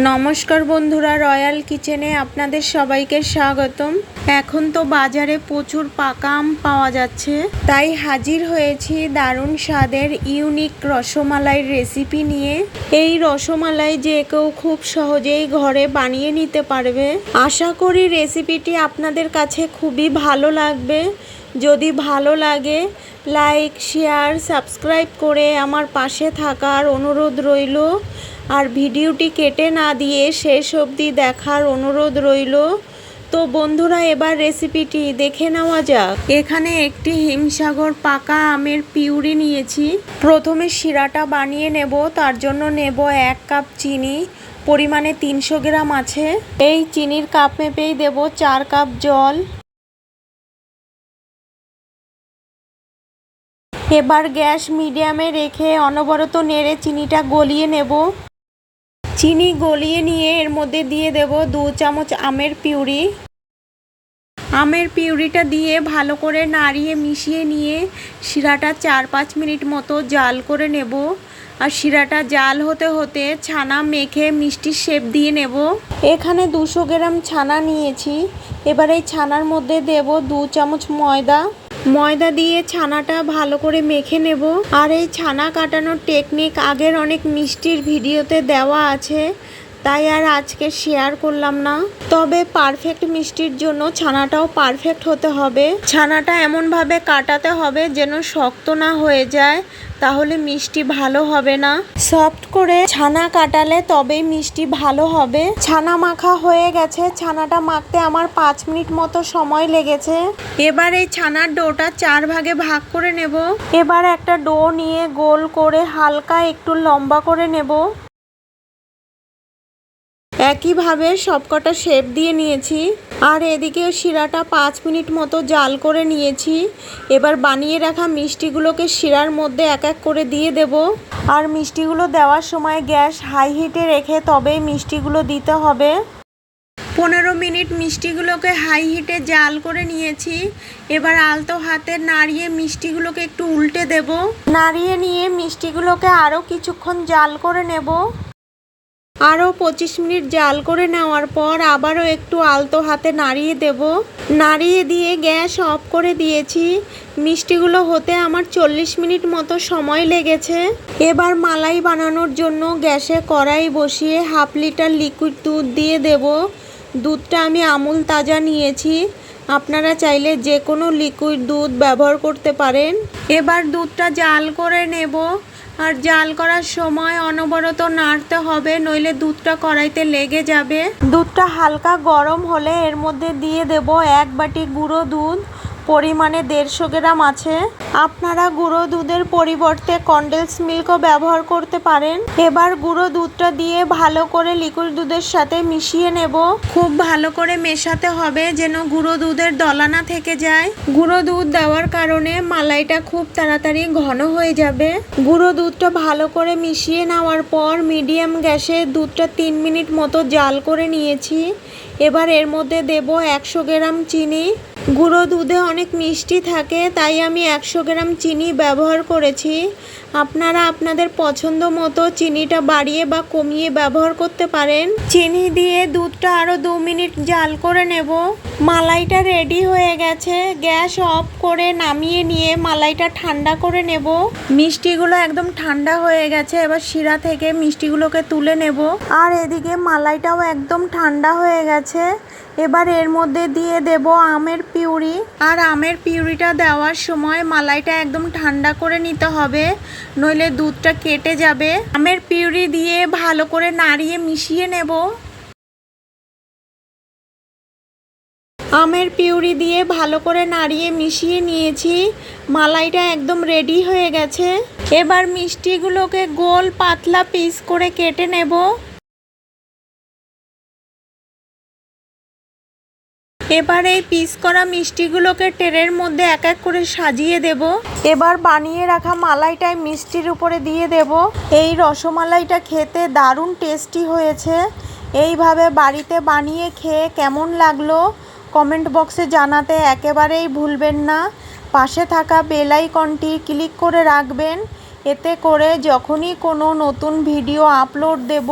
নমস্কার বন্ধুরা, রয়্যাল কিচেনে আপনাদের সবাইকে স্বাগতম। এখন তো বাজারে প্রচুর পাকা আম পাওয়া যাচ্ছে, তাই হাজির হয়েছি দারুণ স্বাদের ইউনিক রসমালাইয়ের রেসিপি নিয়ে। এই রসমালাই যে কেউ খুব সহজেই ঘরে বানিয়ে নিতে পারবে। আশা করি রেসিপিটি আপনাদের কাছে খুবই ভালো লাগবে। যদি ভালো লাগে লাইক, শেয়ার, সাবস্ক্রাইব করে আমার পাশে থাকার অনুরোধ রইল। আর ভিডিওটি কেটে না দিয়ে শেষ অবধি দেখার অনুরোধ রইল। তো বন্ধুরা, এবার রেসিপিটি দেখে নেওয়া যাক। এখানে একটি হিমসাগর পাকা আমের পিউরি নিয়েছি। প্রথমে শিরাটা বানিয়ে নেব। তার জন্য নেব 1 কাপ চিনি, পরিমাণে 300 গ্রাম আছে। এই চিনির কাপ মেপেই দেব 4 কাপ জল। এবার গ্যাস মিডিয়ামে রেখে অনবরত নেড়ে চিনিটা গলিয়ে নেব। চিনি গলিয়ে নিয়ে এর মধ্যে দিয়ে দেব 2 চামচ আমের পিউরি। আমের পিউরিটা দিয়ে ভালো করে নাড়িয়ে মিশিয়ে নিয়ে শিরাটা 4-5 মিনিট মতো জাল করে নেব। আর শিরাটা জাল হতে হতে ছানা মেখে মিষ্টির শেপ দিয়ে নেব। এখানে 200 গ্রাম ছানা নিয়েছি। এবার এই ছানার মধ্যে দেব 2 চামচ ময়দা দিয়ে ছানাটা ভালো করে মেখে নেব। আর এই ছানা কাটানোর টেকনিক আগের অনেক মিষ্টির ভিডিওতে দেওয়া আছে, তাই আর আজকে শেয়ার করলাম না। তবে পারফেক্ট মিষ্টির জন্য ছানাটাও পারফেক্ট হতে হবে। ছানাটা এমনভাবে কাটাতে হবে যেন শক্ত না হয়ে যায়, তাহলে মিষ্টি ভালো হবে না। সফট করে ছানা কাটালে তবেই মিষ্টি ভালো হবে। ছানা মাখা হয়ে গেছে। ছানাটা মাখতে আমার 5 মিনিট মতো সময় লেগেছে। এবার এই ছানার ডোটা 4 ভাগে ভাগ করে নেব। এবার একটা ডো নিয়ে গোল করে হালকা একটু লম্বা করে নেব। একইভাবে সবকটা শেপ দিয়ে নিয়েছি। আর এদিকে শিরাটা 5 মিনিট মতো জাল করে নিয়েছি। এবার বানিয়ে রাখা মিষ্টিগুলোকে শিরার মধ্যে এক এক করে দিয়ে দেব। আর মিষ্টিগুলো দেওয়ার সময় গ্যাস হাই হিটে রেখে তবেই মিষ্টিগুলো দিতে হবে। 15 মিনিট মিষ্টিগুলোকে হাই হিটে জাল করে নিয়েছি। এবার আলতো হাতে নাড়িয়ে মিষ্টিগুলোকে একটু উল্টে দেব। নাড়িয়ে নিয়ে মিষ্টিগুলোকে আরও কিছুক্ষণ জাল করে নেব। আরও 25 মিনিট জাল করে নেওয়ার পর আবারও একটু আলতো হাতে নাড়িয়ে দেব। নাড়িয়ে দিয়ে গ্যাস অফ করে দিয়েছি। মিষ্টিগুলো হতে আমার 40 মিনিট মতো সময় লেগেছে। এবার মালাই বানানোর জন্য গ্যাসে কড়াই বসিয়ে 1/2 লিটার লিকুইড দুধ দিয়ে দেব। দুধটা আমি আমুল তাজা নিয়েছি। আপনারা চাইলে যে কোনো লিকুইড দুধ ব্যবহার করতে পারেন। এবার দুধটা জাল করে নেব। আর জাল করার সময় অনবরত নাড়তে হবে, নইলে দুধটা কড়াইতে লেগে যাবে। দুধটা হালকা গরম হলে এর মধ্যে দিয়ে দেব 1 বাটি গুঁড়ো দুধ, পরিমাণে 150 গ্রাম আছে। আপনারা গুঁড়ো দুধের পরিবর্তে কনডেন্স মিল্কও ব্যবহার করতে পারেন। এবার গুঁড়ো দুধটা দিয়ে ভালো করে লিকুইড দুধের সাথে মিশিয়ে নেব। খুব ভালো করে মেশাতে হবে যেন গুঁড়ো দুধের দলা না থেকে যায়। গুঁড়ো দুধ দেওয়ার কারণে মালাইটা খুব তাড়াতাড়ি ঘন হয়ে যাবে। গুঁড়ো দুধটা ভালো করে মিশিয়ে নেওয়ার পর মিডিয়াম গ্যাসে দুধটা 3 মিনিট মতো জাল করে নিয়েছি। এবার এর মধ্যে দেব 100 গ্রাম চিনি। গুঁড়ো দুধে অনেক মিষ্টি থাকে, তাই আমি 100 গ্রাম চিনি ব্যবহার করেছি। আপনারা আপনাদের পছন্দ মতো চিনিটা বাড়িয়ে বা কমিয়ে ব্যবহার করতে পারেন। চিনি দিয়ে দুধটা আরও 2 মিনিট জাল করে নেব। মালাইটা রেডি হয়ে গেছে। গ্যাস অফ করে নামিয়ে নিয়ে মালাইটা ঠান্ডা করে নেব। মিষ্টিগুলো একদম ঠান্ডা হয়ে গেছে। এবার শিরা থেকে মিষ্টিগুলোকে তুলে নেব। আর এদিকে মালাইটাও একদম ঠান্ডা হয়ে গেছে। এবার এর মধ্যে দিয়ে দেব আমের পিউরি। আর আমের পিউরিটা দেওয়ার সময় মালাইটা একদম ঠান্ডা করে নিতে হবে, নইলে দুধটা কেটে যাবে। আমের পিউরি দিয়ে ভালো করে নাড়িয়ে মিশিয়ে নেব। আমের পিউরি দিয়ে ভালো করে নাড়িয়ে মিশিয়ে নিয়েছি। মালাইটা একদম রেডি হয়ে গেছে। এবার মিষ্টিগুলোকে গোল পাতলা পিস করে কেটে নেব। এবার এই পিস করা মিষ্টিগুলোকে ট্রের মধ্যে এক এক করে সাজিয়ে দেব। এবার বানিয়ে রাখা মালাইটাই মিষ্টির উপরে দিয়ে দেব। এই রসমালাইটা খেতে দারুণ টেস্টি হয়েছে। এইভাবে বাড়িতে বানিয়ে খেয়ে কেমন লাগলো কমেন্ট বক্সে জানাতে একেবারেই ভুলবেন না। পাশে থাকা বেল আইকনটি ক্লিক করে রাখবেন। এতে করে যখনই কোনো নতুন ভিডিও আপলোড দেব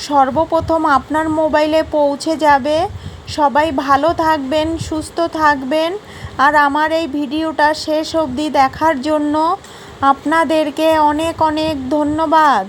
সর্বপ্রথম আপনার মোবাইলে পৌঁছে যাবে। সবাই ভালো থাকবেন, সুস্থ থাকবেন। আর আমার এই ভিডিওটা শেষ অবধি দেখার জন্য আপনাদেরকে অনেক অনেক ধন্যবাদ।